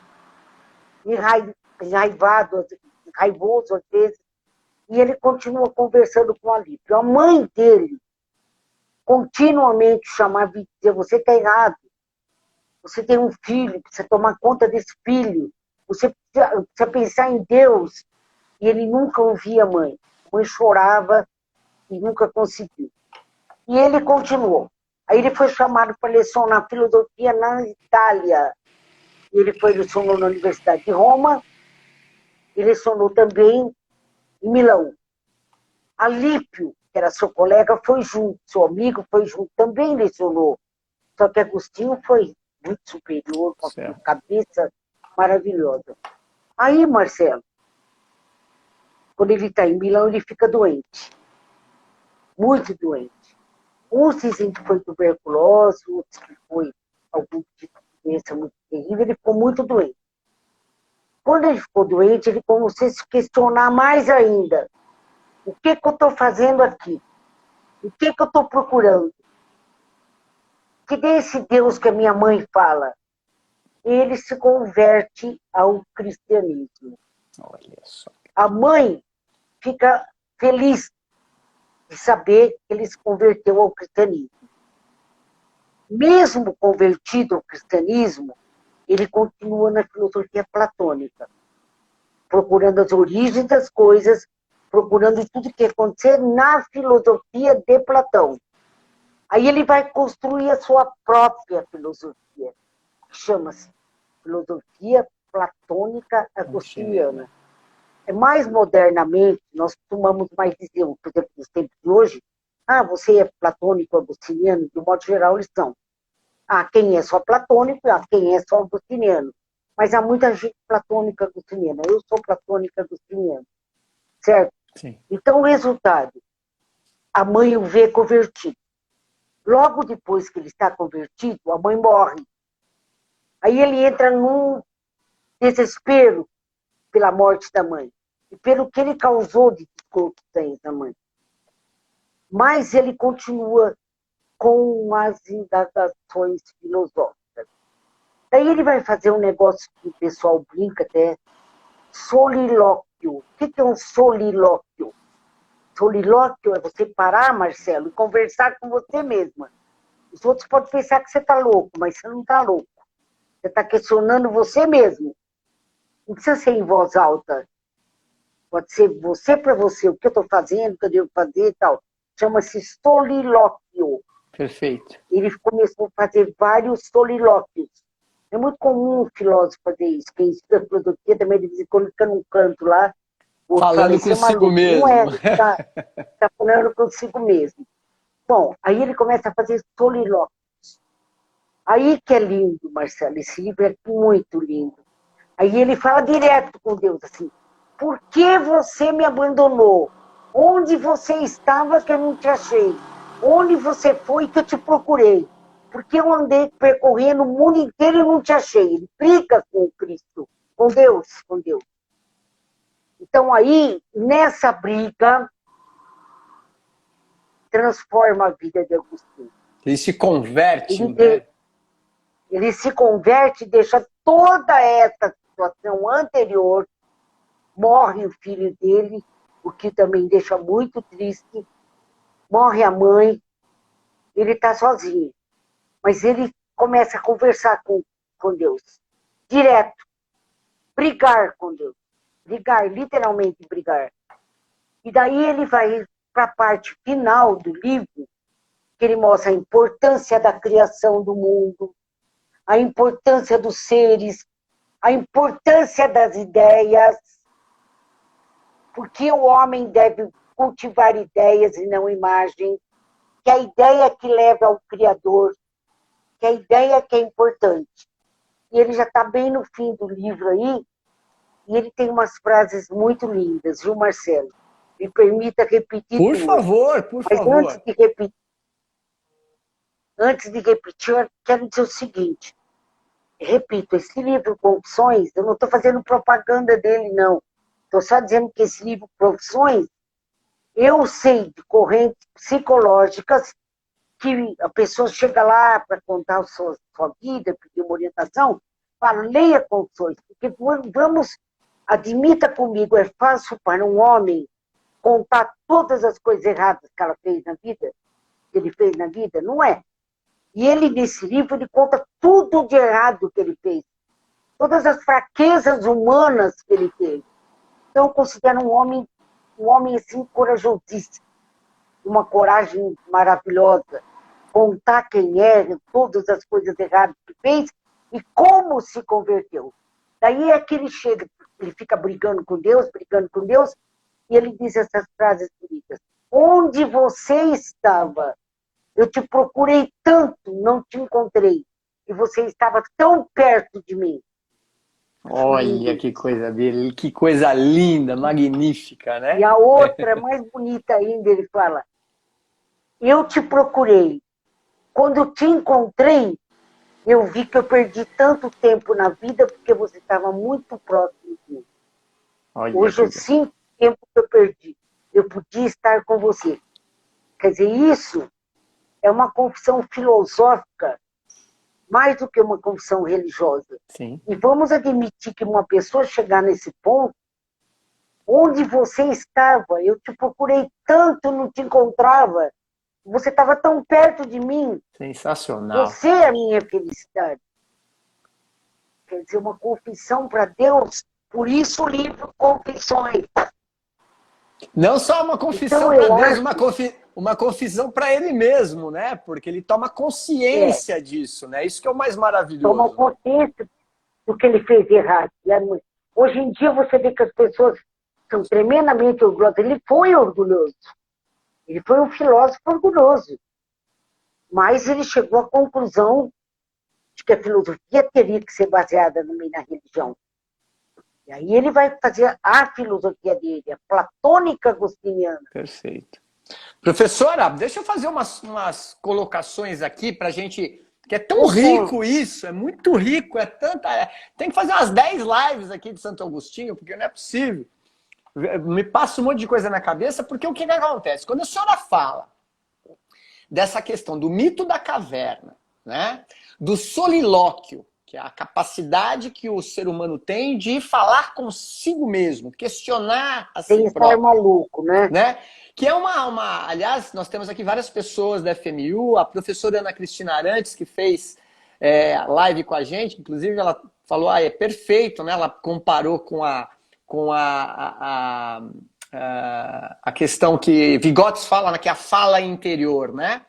enraivado, raivoso às vezes. E ele continua conversando com a Alípio. A mãe dele continuamente chamava e dizia, você está errado. Você tem um filho, precisa tomar conta desse filho. Você precisa pensar em Deus. E ele nunca ouvia a mãe. A mãe chorava e nunca conseguiu. E ele continuou. Aí ele foi chamado para lecionar filosofia na Itália. Ele lecionou na Universidade de Roma e lecionou também em Milão. Alípio, que era seu colega, foi junto, seu amigo foi junto, também lecionou. Só que Agostinho foi muito superior, com a cabeça maravilhosa. Aí, Marcelo, quando ele está em Milão, ele fica doente. Muito doente. Uns dizem que foi tuberculose, outros que foi algum tipo de doença muito terrível. Ele ficou muito doente. Quando ele ficou doente, ele começou a se questionar mais ainda. O que eu estou fazendo aqui? O que eu estou procurando? Que desse Deus que a minha mãe fala, ele se converte ao cristianismo. Olha só. A mãe fica feliz de saber que ele se converteu ao cristianismo. Mesmo convertido ao cristianismo, ele continua na filosofia platônica, procurando as origens das coisas, procurando tudo que acontecer na filosofia de Platão. Aí ele vai construir a sua própria filosofia, que chama-se Filosofia Platônica Agostiniana. Mais modernamente, nós costumamos mais dizer, por exemplo, nos tempos de hoje, você é platônico, agostiniano, de um modo geral eles são. Quem é só platônico, quem é só agostiniano. Mas há muita gente platônica agostiniana. Eu sou platônica agostiniana. Certo? Sim. Então, o resultado, a mãe o vê convertido. Logo depois que ele está convertido, a mãe morre. Aí ele entra num desespero pela morte da mãe e pelo que ele causou de desconto da mãe. Mas ele continua com as indagações filosóficas. Daí ele vai fazer um negócio que o pessoal brinca até, solilóquio. O que é um solilóquio? Solilóquio é você parar, Marcelo, e conversar com você mesma. Os outros podem pensar que você está louco, mas você não está louco. Você está questionando você mesmo. Não precisa ser em voz alta. Pode ser você para você, o que eu estou fazendo, o que eu devo fazer e tal. Chama-se solilóquio. Perfeito. Ele começou a fazer vários solilóquios. É muito comum um filósofo fazer isso. Quem estuda filosofia também, de vez em quando, fica num canto lá. Falando consigo mesmo. Não é, está falando consigo mesmo. Bom, aí ele começa a fazer solilóquios. Aí que é lindo, Marcelo, esse livro é muito lindo. Aí ele fala direto com Deus, assim, por que você me abandonou? Onde você estava que eu não te achei? Onde você foi que eu te procurei? Porque eu andei percorrendo o mundo inteiro e não te achei. Ele briga com o Cristo, com Deus, com Deus. Então aí, nessa briga, transforma a vida de Agostinho. Ele se converte, né? Ele se converte e deixa toda essa situação anterior, morre o filho dele, o que também deixa muito triste, morre a mãe, ele está sozinho. Mas ele começa a conversar com Deus, direto, brigar com Deus, brigar, literalmente brigar. E daí ele vai para a parte final do livro, que ele mostra a importância da criação do mundo, a importância dos seres, a importância das ideias, porque o homem deve cultivar ideias e não imagem, que a ideia que leva ao Criador, que a ideia que é importante. E ele já está bem no fim do livro aí, e ele tem umas frases muito lindas, viu, Marcelo? Me permita repetir Por duas. favor, por Mas favor. Antes de repetir, eu quero dizer o seguinte. Repito, esse livro Confissões, eu não estou fazendo propaganda dele, não. Estou só dizendo que esse livro Profissões, eu sei de correntes psicológicas que a pessoa chega lá para contar a sua vida, pedir uma orientação, fala, leia Confissões, porque admita comigo, é fácil para um homem contar todas as coisas erradas que ela fez na vida, que ele fez na vida, não é? E ele, nesse livro, ele conta tudo de errado que ele fez. Todas as fraquezas humanas que ele teve. Então, eu considero um homem assim, corajosíssimo. Uma coragem maravilhosa. contar quem é, todas as coisas erradas que fez e como se converteu. Daí é que ele chega, ele fica brigando com Deus, e ele diz essas frases bonitas. Onde você estava? Eu te procurei tanto, não te encontrei. E você estava tão perto de mim. Olha que coisa linda, magnífica, E né? a outra, mais bonita ainda, ele fala, eu te procurei. Quando eu te encontrei, eu vi que eu perdi tanto tempo na vida porque você estava muito próximo de mim. Olha Hoje eu sinto o tempo que eu perdi. Eu podia estar com você. Quer dizer, isso é uma confissão filosófica mais do que uma confissão religiosa. Sim. E vamos admitir que uma pessoa chegar nesse ponto, onde você estava, eu te procurei tanto, não te encontrava, você estava tão perto de mim, Sensacional. você é a minha felicidade. Quer dizer, uma confissão para Deus, por isso o livro Confissões. Não só uma confissão Então, para eu Deus, acho uma confissão para ele mesmo, né? Porque ele toma consciência disso, né? Isso que é o mais toma maravilhoso. consciência do que ele fez errado. Hoje em dia você vê que as pessoas são tremendamente orgulhosas. Ele foi orgulhoso. Ele foi um filósofo orgulhoso. Mas ele chegou à conclusão de que a filosofia teria que ser baseada na religião. E aí ele vai fazer a filosofia dele, a platônica agostiniana. Perfeito. Professora, deixa eu fazer umas colocações aqui para a gente, que é tão rico isso, é muito rico, é tanta... tem que fazer umas 10 lives aqui de Santo Agostinho, porque não é possível. Me passa um monte de coisa na cabeça, porque o que acontece? Quando a senhora fala dessa questão do mito da caverna, né? Do solilóquio, que é a capacidade que o ser humano tem de falar consigo mesmo, questionar a si próprio. Sem estar maluco, né? Que é aliás, nós temos aqui várias pessoas da FMU, a professora Ana Cristina Arantes, que fez live com a gente, inclusive ela falou, é perfeito, né? Ela comparou com a questão que Vygotsky fala, né? Que é a fala interior, né?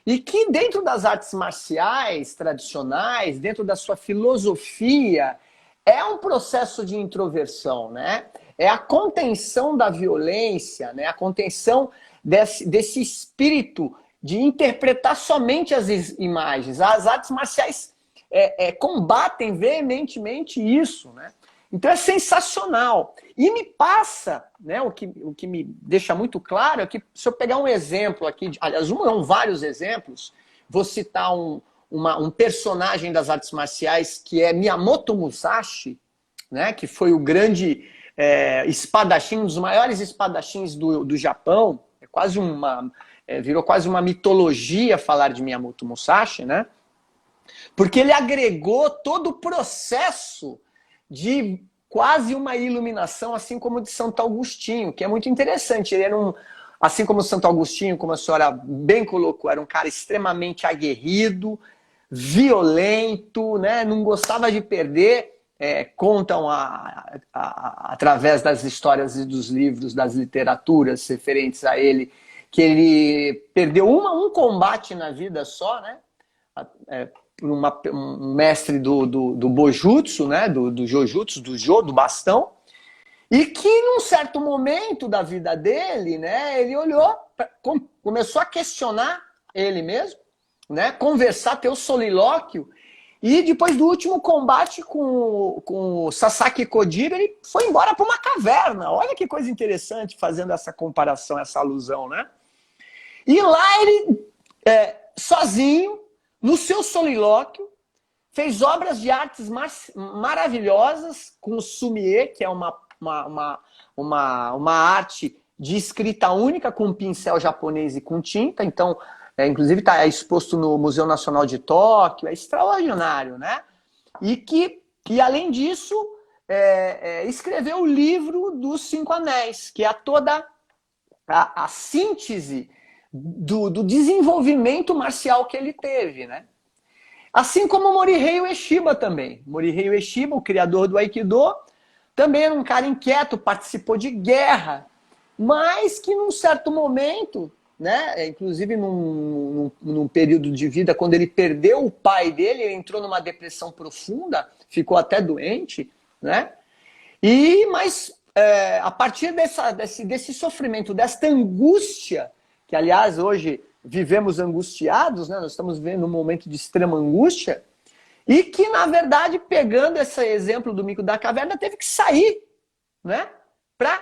E que dentro das artes marciais tradicionais, dentro da sua filosofia, é um processo de introversão, né? É a contenção da violência, né? A contenção desse espírito de interpretar somente as imagens. As artes marciais combatem veementemente isso, né? Então é sensacional. E me passa, né, o que me deixa muito claro é que, se eu pegar um exemplo aqui, aliás, vários exemplos, vou citar um personagem das artes marciais que é Miyamoto Musashi, né, que foi o grande espadachim, um dos maiores espadachins do Japão. Virou quase uma mitologia falar de Miyamoto Musashi, né? Porque ele agregou todo o processo de quase uma iluminação, assim como de Santo Agostinho, que é muito interessante. Ele era assim como Santo Agostinho, como a senhora bem colocou, era um cara extremamente aguerrido, violento, né? Não gostava de perder. Contam através das histórias e dos livros, das literaturas referentes a ele, que ele perdeu um combate na vida só, né? Um mestre do Bojutsu, né? do Jojutsu, do bastão, e que num certo momento da vida dele, né? Ele olhou, começou a questionar ele mesmo, né? Conversar, ter o solilóquio, e depois do último combate com o Sasaki Kojiro, ele foi embora para uma caverna. Olha que coisa interessante, fazendo essa comparação, essa alusão, né? E lá ele, sozinho, no seu solilóquio, fez obras de artes maravilhosas com o sumie, que é uma arte de escrita única com pincel japonês e com tinta. Então, inclusive está exposto no Museu Nacional de Tóquio. É extraordinário, né? E além disso, escreveu o livro dos Cinco Anéis, que é toda a síntese do desenvolvimento marcial que ele teve, né? Assim como Morihei Ueshiba também. Morihei Ueshiba, o criador do Aikido, também era um cara inquieto, participou de guerra, mas que num certo momento né? Inclusive num período de vida, quando ele perdeu o pai dele, ele entrou numa depressão profunda, ficou até doente, né? Mas a partir desse sofrimento, desta angústia, que aliás hoje vivemos angustiados, né? Nós estamos vivendo um momento de extrema angústia, e que na verdade, pegando esse exemplo do mico da caverna, teve que sair, né? Para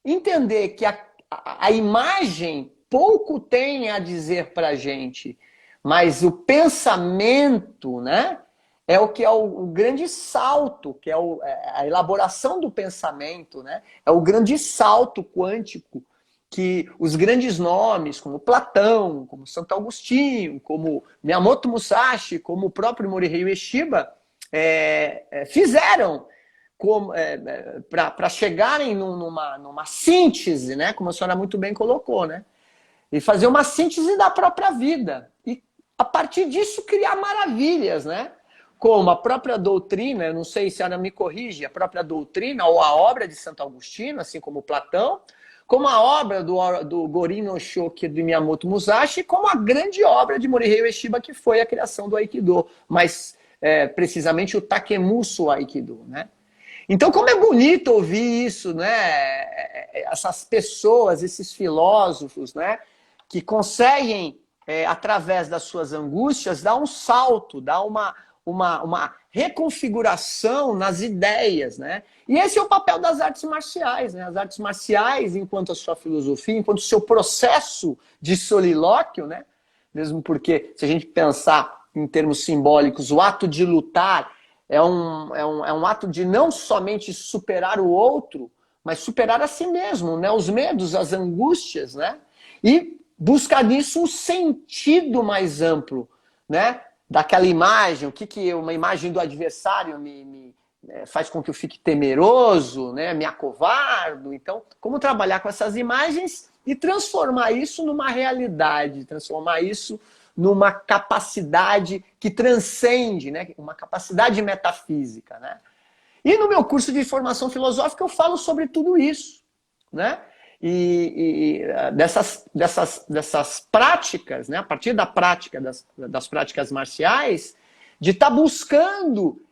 entender que a imagem pouco tem a dizer para a gente, mas o pensamento, né? É o que é o grande salto, que é a elaboração do pensamento, né? É o grande salto quântico que os grandes nomes, como Platão, como Santo Agostinho, como Miyamoto Musashi, como o próprio Morihei Ueshiba, fizeram para chegarem numa síntese, né? Como a senhora muito bem colocou, né? E fazer uma síntese da própria vida. E, a partir disso, criar maravilhas, né? Como a própria doutrina, eu não sei se a senhora me corrige, a própria doutrina ou a obra de Santo Agostinho, assim como Platão, como a obra do Gorin no Shoki de Miyamoto Musashi, como a grande obra de Morihei Ueshiba, que foi a criação do Aikido, mas precisamente o Takemuso Aikido, né? Então, como é bonito ouvir isso, né? Essas pessoas, esses filósofos, né? Que conseguem, através das suas angústias, dar um salto, dar uma reconfiguração nas ideias, né? E esse é o papel das artes marciais, né? As artes marciais, enquanto a sua filosofia, enquanto o seu processo de solilóquio, né? Mesmo porque, se a gente pensar em termos simbólicos, o ato de lutar é um ato de não somente superar o outro, mas superar a si mesmo, né? Os medos, as angústias, né? E buscar nisso um sentido mais amplo, né? Daquela imagem, o que uma imagem do adversário me faz com que eu fique temeroso, né? Me acovardo. Então, como trabalhar com essas imagens e transformar isso numa realidade, transformar isso numa capacidade que transcende, né? Uma capacidade metafísica, né? E no meu curso de formação filosófica eu falo sobre tudo isso, né? E dessas práticas, né? A partir da prática das práticas marciais, de estar buscando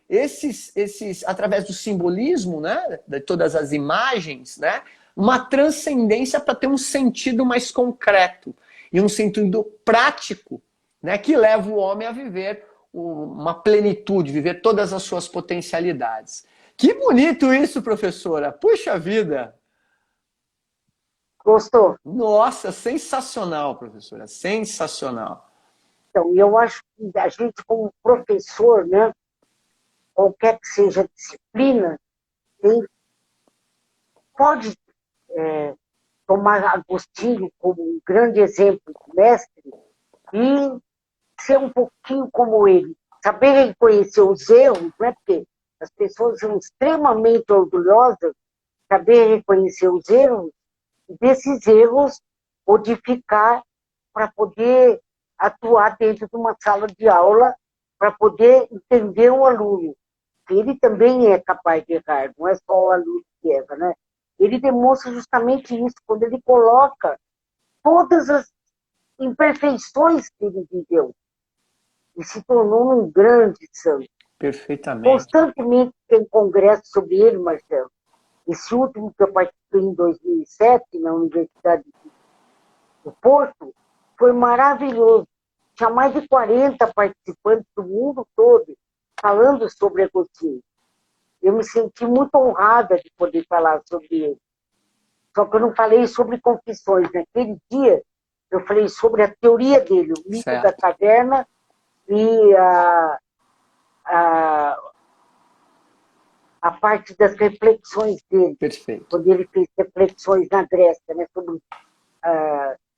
através do simbolismo, né? De todas as imagens, né? Uma transcendência para ter um sentido mais concreto e um sentido prático, né, que leva o homem a viver uma plenitude, viver todas as suas potencialidades. Que bonito isso, professora! Puxa vida! Gostou? Nossa, sensacional, professora, sensacional. Então, eu acho que a gente, como professor, né, qualquer que seja a disciplina, pode tomar Agostinho como um grande exemplo de mestre e ser um pouquinho como ele, saber reconhecer os erros, né? Porque as pessoas são extremamente orgulhosas, saber reconhecer os erros e desses erros modificar para poder atuar dentro de uma sala de aula, para poder entender o aluno. Ele também é capaz de errar, não é só o aluno que erra, né? Ele demonstra justamente isso, quando ele coloca todas as imperfeições que ele viveu e se tornou um grande santo. Perfeitamente. Constantemente tem congresso sobre ele, Marcelo. Esse último que eu participei em 2007, na Universidade do Porto, foi maravilhoso. Tinha mais de 40 participantes do mundo todo falando sobre Agostinho. Eu me senti muito honrada de poder falar sobre ele. Só que eu não falei sobre confissões. Naquele dia, eu falei sobre a teoria dele, o mito da caverna e a parte das reflexões dele. Perfeito. Quando ele fez reflexões na Grécia, né, sobre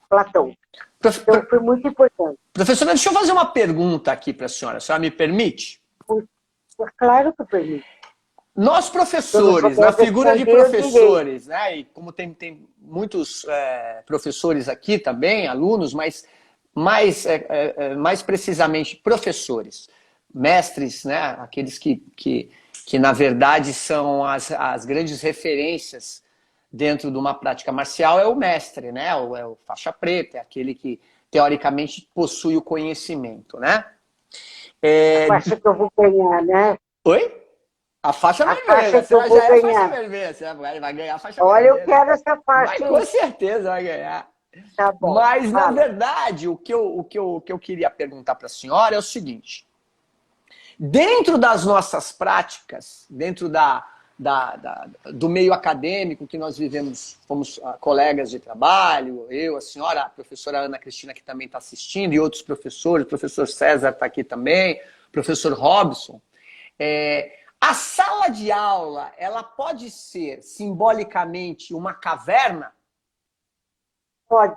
Platão. Então, foi muito importante. Professora, deixa eu fazer uma pergunta aqui para a senhora me permite? Claro que permite. Nós professores, na figura de professores, né? E como tem muitos professores aqui também, alunos, mas mais precisamente professores, mestres, né? Aqueles que na verdade são as grandes referências dentro de uma prática marcial é o mestre, né? É o faixa preta, é aquele que teoricamente possui o conhecimento, né? A faixa que eu vou ganhar, né? Oi? A faixa A faixa vermelha, que eu você vou já é faixa ganhar. vermelha, você vai ganhar a faixa Olha, eu vermelha. quero essa Vai, faixa com aí. certeza vai ganhar. Tá bom, Mas, na fala. verdade, o que eu queria perguntar para a senhora é o seguinte: dentro das nossas práticas, dentro do meio acadêmico que nós vivemos, fomos colegas de trabalho, eu, a senhora, a professora Ana Cristina, que também está assistindo, e outros professores, o professor César está aqui também, o professor Robson. A sala de aula, ela pode ser simbolicamente uma caverna? Pode.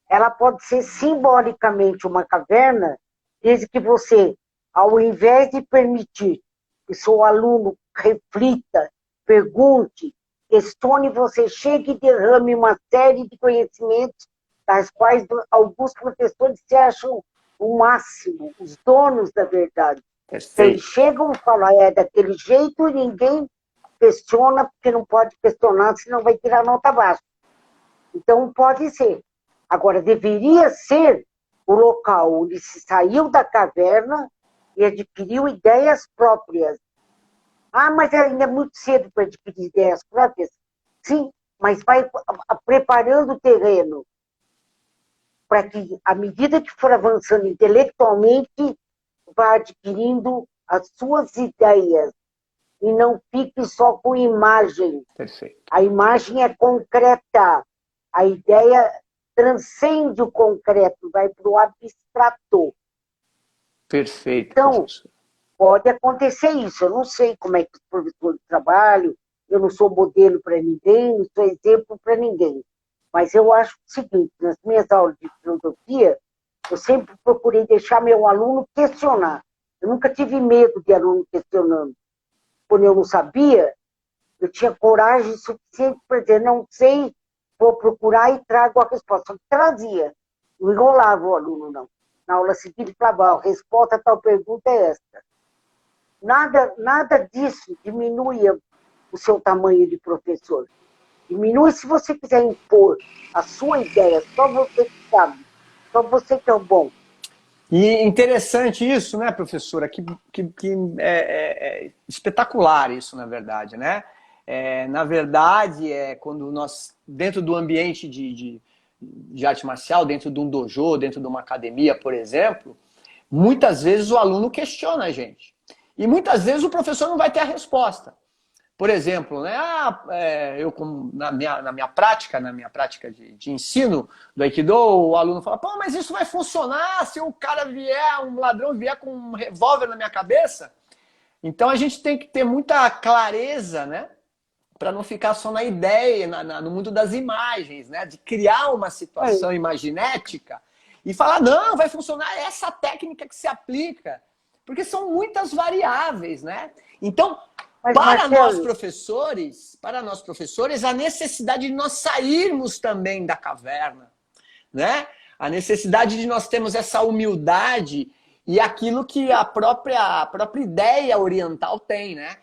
Ela pode ser simbolicamente uma caverna, desde que você, ao invés de permitir que seu aluno reflita, pergunte, questione, você chegue e derrame uma série de conhecimentos, das quais alguns professores se acham o máximo, os donos da verdade. Então, eles Perfeito. chegam e falam, é daquele jeito, e ninguém questiona, porque não pode questionar, senão vai tirar nota baixa. Então, pode ser. Agora, deveria ser o local onde se saiu da caverna e adquiriu ideias próprias. Ah, mas ainda é muito cedo para adquirir ideias próprias? Sim, mas vai preparando o terreno para que, à medida que for avançando intelectualmente, vá adquirindo as suas ideias e não fique só com imagem. Perfeito. A imagem é concreta, a ideia transcende o concreto, vai para o abstrato. Perfeito, Então, professor. pode acontecer isso. Eu não sei como é que os professores trabalham, eu não sou modelo para ninguém, não sou exemplo para ninguém. Mas eu acho o seguinte, nas minhas aulas de filosofia, eu sempre procurei deixar meu aluno questionar. Eu nunca tive medo de aluno questionando. Quando eu não sabia, eu tinha coragem suficiente para dizer, não sei, vou procurar e trago a resposta. Eu trazia, não enrolava o aluno, não. Na aula seguinte, falava, a resposta a tal pergunta é esta. Nada disso diminui o seu tamanho de professor. Diminui se você quiser impor a sua ideia, só você que sabe, só você que é o bom. E interessante isso, né, professora? Que é espetacular isso, na verdade, né? Na verdade, quando nós, dentro do ambiente de arte marcial, dentro de um dojo, dentro de uma academia, por exemplo, muitas vezes o aluno questiona a gente. E muitas vezes o professor não vai ter a resposta. Por exemplo, né? Eu na minha prática de ensino do Aikido, o aluno fala, pô, mas isso vai funcionar se o cara vier, um ladrão vier com um revólver na minha cabeça? Então a gente tem que ter muita clareza, né? Para não ficar só na ideia, no mundo das imagens, né? De criar uma É, situação imaginética e falar, não, vai funcionar essa técnica que se aplica. Porque são muitas variáveis, né? Então, mas, Marcelo, para nós professores, a necessidade de nós sairmos também da caverna, né? A necessidade de nós termos essa humildade e aquilo que a própria ideia oriental tem, né?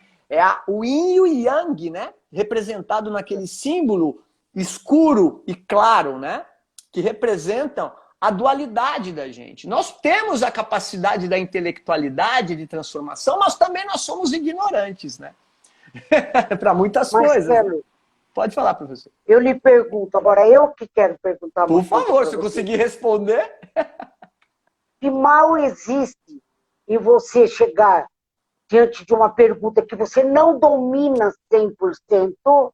O yin e o yang, né? Representado naquele símbolo escuro e claro, né? Que representam a dualidade da gente. Nós temos a capacidade da intelectualidade de transformação, mas também nós somos ignorantes, né? Para muitas coisas, né? Marcelo, Pode falar, professor. eu lhe pergunto, agora eu que quero perguntar uma Por coisa favor, para se eu você. conseguir responder. Que mal existe em você chegar diante de uma pergunta que você não domina 100%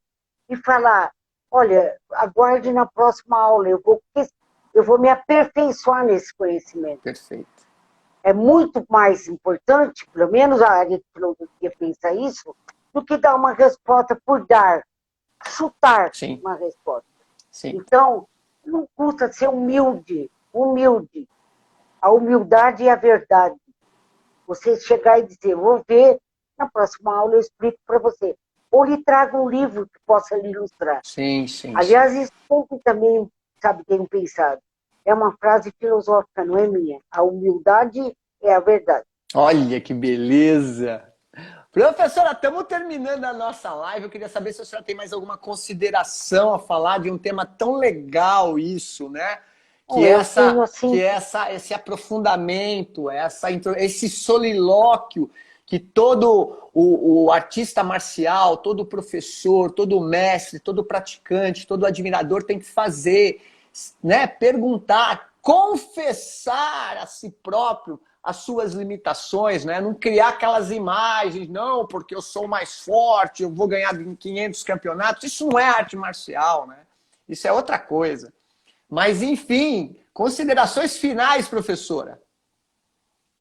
e falar, olha, aguarde na próxima aula, eu vou me aperfeiçoar nesse conhecimento. Perfeito. É muito mais importante, pelo menos a área de filosofia pensa isso, do que dar uma resposta por dar, chutar Sim, uma resposta. sim. Então, não custa ser humilde, humilde. A humildade é a verdade. Você chegar e dizer, vou ver, na próxima aula eu explico para você. Ou lhe trago um livro que possa lhe ilustrar. Sim, sim, sim. Aliás, isso sempre também, sabe, tenho pensado. É uma frase filosófica, não é minha. A humildade é a verdade. Olha que beleza! Professora, estamos terminando a nossa live. Eu queria saber se a senhora tem mais alguma consideração a falar de um tema tão legal isso, né? Que Eu tenho, assim, esse aprofundamento, esse solilóquio que todo o artista marcial, todo professor, todo mestre, todo praticante, todo admirador tem que fazer, né? Perguntar, confessar a si próprio as suas limitações, né? Não criar aquelas imagens, não, porque eu sou mais forte, eu vou ganhar 500 campeonatos. Isso não é arte marcial, né? Isso é outra coisa. Mas, enfim, considerações finais, professora.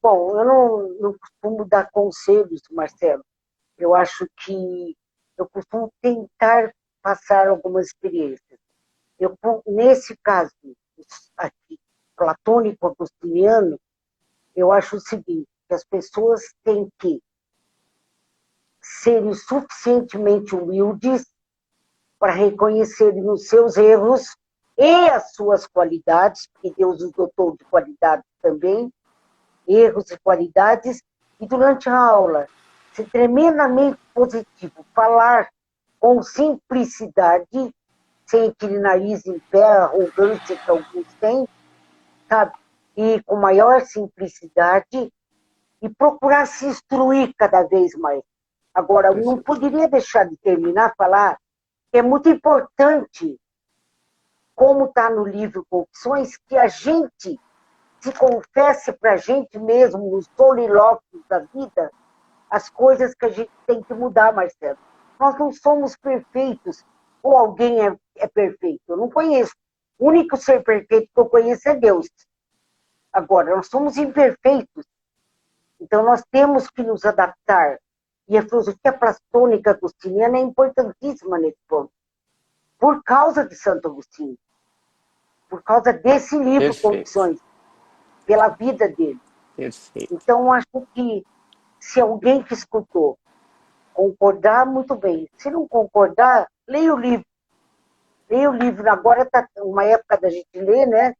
bom, eu não costumo dar conselhos, Marcelo. Eu acho que eu costumo tentar passar algumas experiências. Nesse caso aqui, platônico-agostiniano, eu acho o seguinte, que as pessoas têm que serem suficientemente humildes para reconhecerem os seus erros e as suas qualidades, porque Deus os dotou de qualidades também, erros e qualidades, e durante a aula, ser tremendamente positivo, falar com simplicidade, sem aquele nariz em pé, a arrogância que alguns têm, sabe? E com maior simplicidade, e procurar se instruir cada vez mais. Agora, eu não poderia deixar de terminar falar que é muito importante, como está no livro Confissões, que a gente se confesse para a gente mesmo, nos solilóquios da vida, as coisas que a gente tem que mudar, Marcelo. Nós não somos perfeitos, ou alguém é perfeito. Eu não conheço. O único ser perfeito que eu conheço é Deus. Agora, nós somos imperfeitos. Então, nós temos que nos adaptar. E a filosofia platônica agostiniana é importantíssima nesse ponto. Por causa de Santo Agostinho. Por causa desse livro, Confissões. Pela vida dele. Perfeito. Então, eu acho que se alguém que escutou concordar, muito bem. Se não concordar, leia o livro. Leia o livro. Agora está uma época da gente ler, né?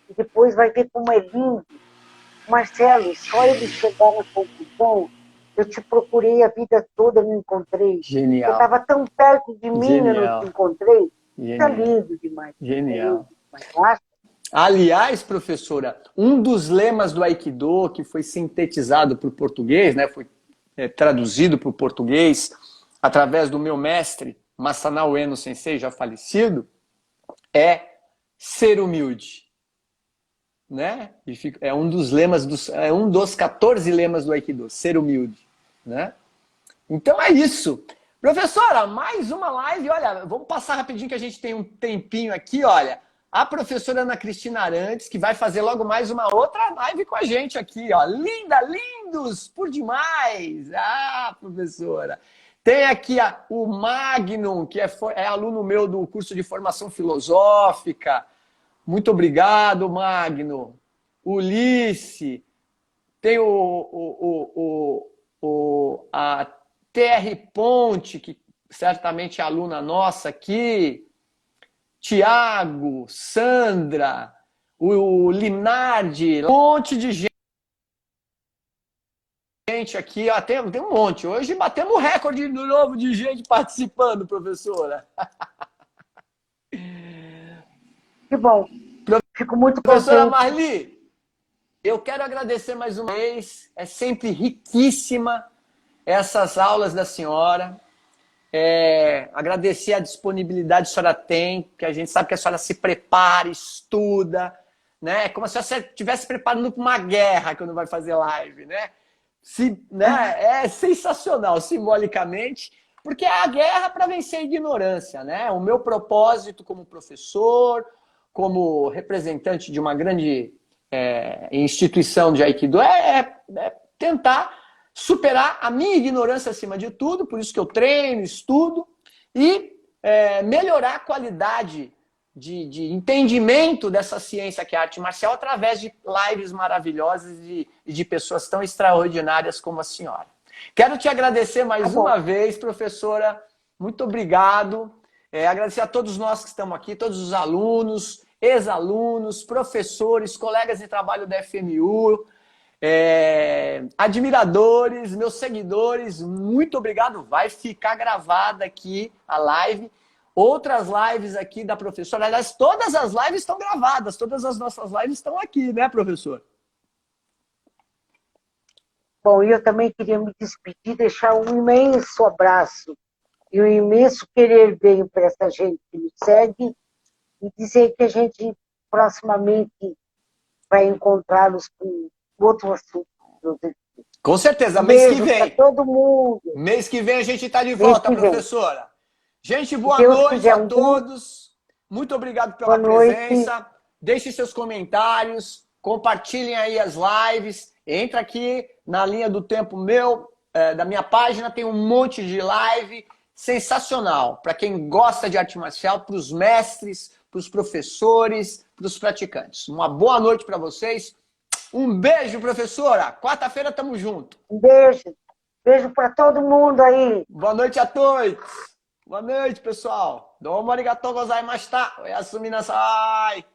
E depois vai ver como é lindo. Marcelo, só ele chegar na conclusão, eu te procurei a vida toda, não encontrei. Genial. Você estava tão perto de mim, Genial. eu não te encontrei. Genial. Tá lindo demais. Genial. É lindo demais. Aliás, professora, um dos lemas do Aikido que foi sintetizado para o português, né, foi traduzido para o português através do meu mestre, Masanao Ueno Sensei, já falecido, é ser humilde. Né? É um dos lemas, é um dos 14 lemas do Aikido, ser humilde. Né? Então é isso. Professora, mais uma live. Olha, vamos passar rapidinho que a gente tem um tempinho aqui. Olha, a professora Ana Cristina Arantes, que vai fazer logo mais uma outra live com a gente aqui. Ó. Linda, lindos, por demais. Ah, professora. Tem aqui o Magnum, que é aluno meu do curso de formação filosófica. Muito obrigado, Magno. Ulisses. Tem a TR Ponte, que certamente é aluna nossa aqui. Tiago, Sandra, o Linardi, um monte de gente aqui. Ó, tem um monte. Hoje batemos o recorde de novo de gente participando, professora. Que bom. Fico muito contente. Professora Marli, eu quero agradecer mais uma vez. É sempre riquíssima essas aulas da senhora. Agradecer a disponibilidade que a senhora tem, que a gente sabe que a senhora se prepara, estuda, né? Como se a senhora estivesse preparando para uma guerra quando vai fazer live, né? É sensacional, simbolicamente, porque é a guerra para vencer a ignorância, né? O meu propósito como professor, como representante de uma grande instituição de Aikido, é tentar superar a minha ignorância acima de tudo, por isso que eu treino, estudo, e melhorar a qualidade de entendimento dessa ciência que é a arte marcial através de lives maravilhosas e de pessoas tão extraordinárias como a senhora. Quero te agradecer mais uma vez, professora. Muito obrigado. Agradecer a todos nós que estamos aqui, todos os alunos, ex-alunos, professores, colegas de trabalho da FMU. Admiradores, meus seguidores, muito obrigado. Vai ficar gravada aqui a live. Outras lives aqui da professora. Aliás, todas as lives estão gravadas. Todas as nossas lives estão aqui, né, professor? Bom, eu também queria me despedir, deixar um imenso abraço e um imenso querer bem para essa gente que nos segue e dizer que a gente proximamente vai encontrá-los com outro assunto. Com certeza, mês que Beijo vem. para todo mundo. Mês que vem a gente está de volta, professora. Gente, boa noite a todos. Muito obrigado pela presença. Deixe seus comentários, compartilhem aí as lives. Entra aqui na linha do tempo da minha página, tem um monte de live sensacional. Para quem gosta de arte marcial, para os mestres, para os professores, para os praticantes. Uma boa noite para vocês. Um beijo, professora. Quarta-feira tamo junto. Um beijo. Beijo para todo mundo aí. Boa noite a todos. Boa noite, pessoal. Domo arigatou gozaimashita. Oyasumi nasai.